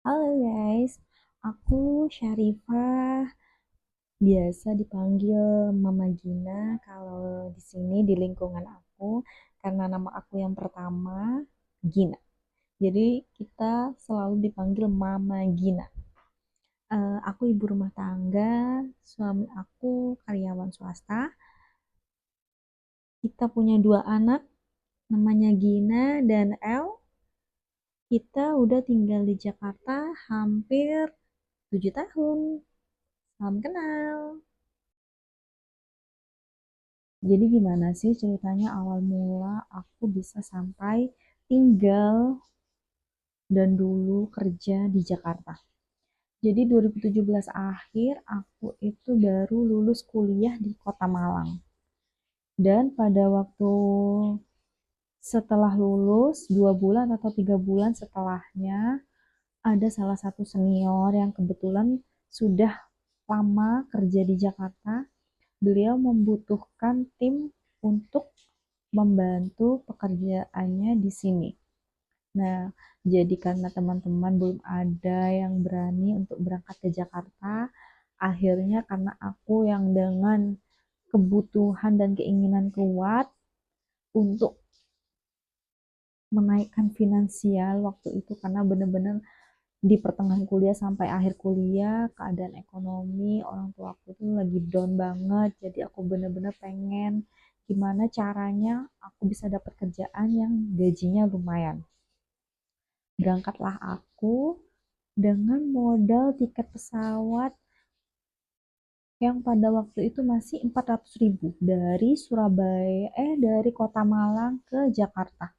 Halo guys, aku Syarifah, biasa dipanggil Mama Gina kalau di sini di lingkungan aku karena nama aku yang pertama Gina. Jadi kita selalu dipanggil Mama Gina. Aku ibu rumah tangga, suami aku karyawan swasta. Kita punya dua anak, namanya Gina dan El. Kita udah tinggal di Jakarta hampir 7 tahun. Salam kenal. Jadi gimana sih ceritanya awal mula aku bisa sampai tinggal dan dulu kerja di Jakarta. Jadi 2017 akhir aku itu baru lulus kuliah di Kota Malang. Dan pada waktu setelah lulus 2 bulan atau 3 bulan setelahnya ada salah satu senior yang kebetulan sudah lama kerja di Jakarta. Beliau membutuhkan tim untuk membantu pekerjaannya di sini. Nah, jadi karena teman-teman belum ada yang berani untuk berangkat ke Jakarta, akhirnya karena aku yang dengan kebutuhan dan keinginan kuat untuk menaikkan finansial waktu itu karena benar-benar di pertengahan kuliah sampai akhir kuliah keadaan ekonomi orang tua aku tuh lagi down banget, jadi aku benar-benar pengen gimana caranya aku bisa dapat kerjaan yang gajinya lumayan. Berangkatlah aku dengan modal tiket pesawat yang pada waktu itu masih 400.000 dari dari Kota Malang ke Jakarta.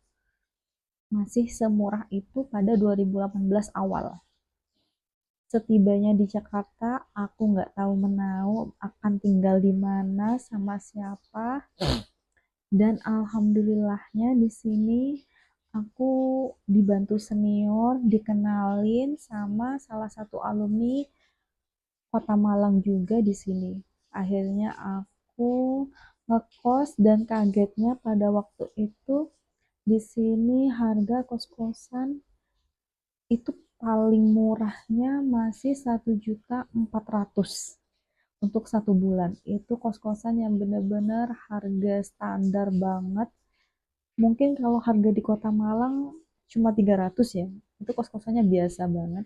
Masih semurah itu pada 2018 awal. Setibanya di Jakarta, aku nggak tahu menau akan tinggal di mana sama siapa. Dan alhamdulillahnya di sini aku dibantu senior, dikenalin sama salah satu alumni Kota Malang juga di sini. Akhirnya aku ngekos dan kagetnya pada waktu itu di sini harga kos-kosan itu paling murahnya masih 1.400.000 untuk 1 bulan. Itu kos-kosan yang benar-benar harga standar banget. Mungkin kalau harga di Kota Malang cuma 300 ya. Itu kos-kosannya biasa banget.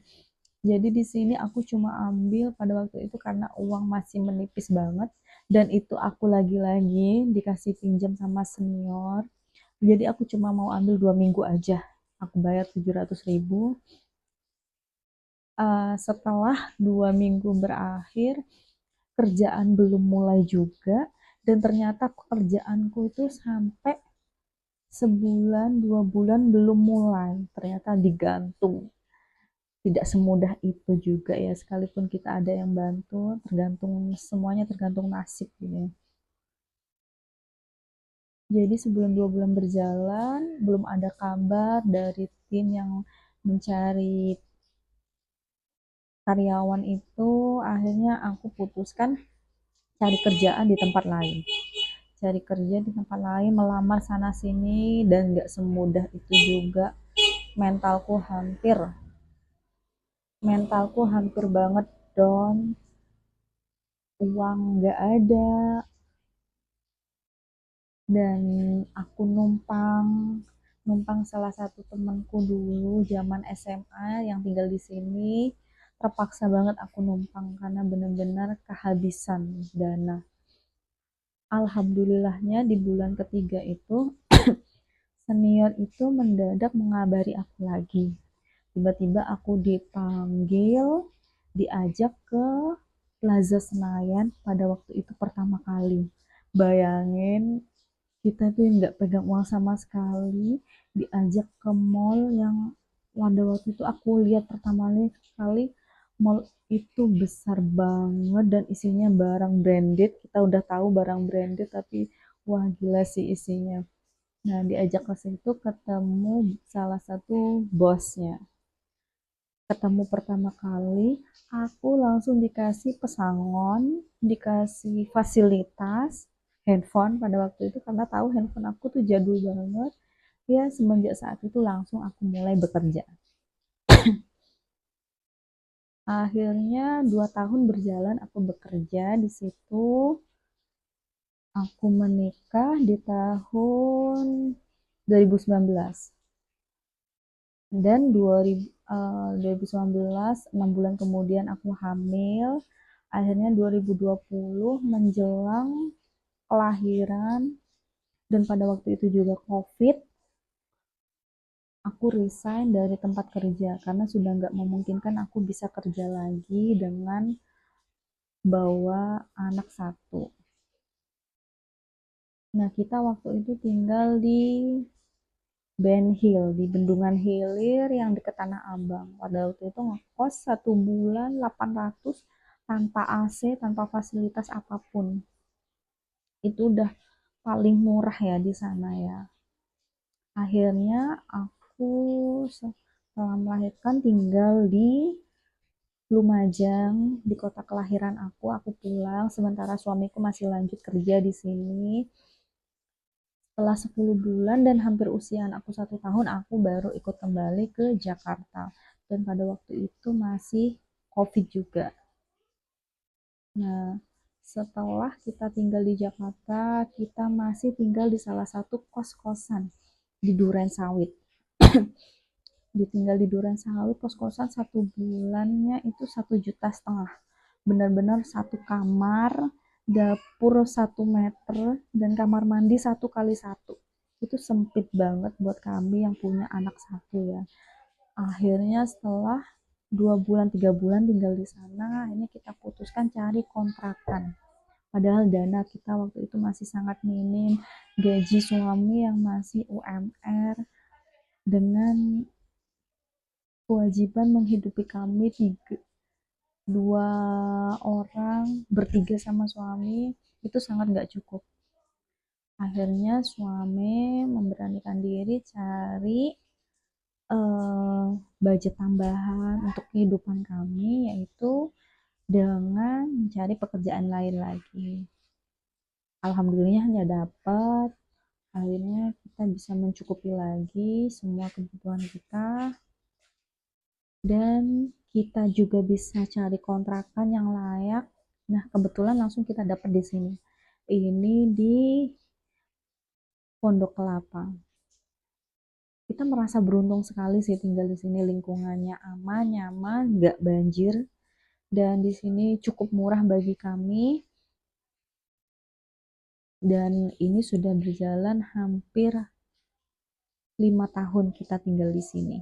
Jadi di sini aku cuma ambil pada waktu itu karena uang masih menipis banget dan itu aku lagi-lagi dikasih pinjam sama senior. Jadi aku cuma mau ambil 2 minggu aja. Aku bayar 700.000. Setelah 2 minggu berakhir, kerjaan belum mulai juga dan ternyata kerjaanku itu sampai sebulan 2 bulan belum mulai, ternyata digantung. Tidak semudah itu juga ya, sekalipun kita ada yang bantu, tergantung semuanya tergantung nasib gitu ya. Jadi sebulan 2 bulan berjalan, belum ada kabar dari tim yang mencari karyawan itu, akhirnya aku putuskan cari kerjaan di tempat lain. Cari kerja di tempat lain, melamar sana sini, dan gak semudah itu juga. Mentalku hampir, mentalku hampir banget down, uang gak ada, dan aku numpang numpang salah satu temanku dulu zaman SMA yang tinggal di sini. Terpaksa banget aku numpang karena benar-benar kehabisan dana. Alhamdulillahnya di bulan ketiga itu senior itu mendadak mengabari aku lagi. Tiba-tiba aku dipanggil, diajak ke Plaza Senayan pada waktu itu pertama kali. Bayangin, kita tuh nggak pegang uang sama sekali, diajak ke mall yang pada waktu itu aku lihat pertama kali mall itu besar banget dan isinya barang branded. Kita udah tahu barang branded tapi wah gila sih isinya. Nah, diajak ke situ ketemu salah satu bosnya. Ketemu pertama kali, aku langsung dikasih pesangon, dikasih fasilitas, handphone pada waktu itu karena tahu handphone aku tuh jadul banget. Ya, semenjak saat itu langsung aku mulai bekerja. Akhirnya 2 tahun berjalan aku bekerja di situ. Aku menikah di tahun 2019 dan 2019 6 bulan kemudian aku hamil. Akhirnya 2020 menjelang kelahiran dan pada waktu itu juga COVID, aku resign dari tempat kerja karena sudah nggak memungkinkan aku bisa kerja lagi dengan bawa anak satu. Nah, kita waktu itu tinggal di Ben Hill, di Bendungan Hilir yang dekat Tanah Abang. Pada waktu itu ngekos 1 bulan 800 tanpa AC, tanpa fasilitas apapun. Itu udah paling murah ya di sana ya. Akhirnya aku setelah melahirkan tinggal di Lumajang, di kota kelahiran aku pulang sementara suamiku masih lanjut kerja di sini. Setelah 10 bulan dan hampir usia anakku 1 tahun, aku baru ikut kembali ke Jakarta. Dan pada waktu itu masih COVID juga. Nah, setelah kita tinggal di Jakarta, kita masih tinggal di salah satu kos-kosan di Duren Sawit. Ditinggal di Duren Sawit, kos-kosan 1 bulannya itu 1,5 juta. Benar-benar satu kamar, dapur 1 meter, dan kamar mandi 1 kali 1. Itu sempit banget buat kami yang punya anak satu ya. Akhirnya setelah 2 bulan 3 bulan tinggal di sana, ini kita putuskan cari kontrakan. Padahal dana kita waktu itu masih sangat minim, gaji suami yang masih UMR, dengan kewajiban menghidupi kami 2 orang, bertiga sama suami, itu sangat gak cukup. Akhirnya suami memberanikan diri cari budget tambahan untuk kehidupan kami, yaitu dengan mencari pekerjaan lain lagi. Alhamdulillahnya dapat. Akhirnya kita bisa mencukupi lagi semua kebutuhan kita, dan kita juga bisa cari kontrakan yang layak. Nah, kebetulan langsung kita dapat di sini. Ini di Pondok Kelapa. Kita merasa beruntung sekali sih tinggal di sini, lingkungannya aman, nyaman, nggak banjir, dan di sini cukup murah bagi kami. Dan ini sudah berjalan hampir 5 tahun kita tinggal di sini.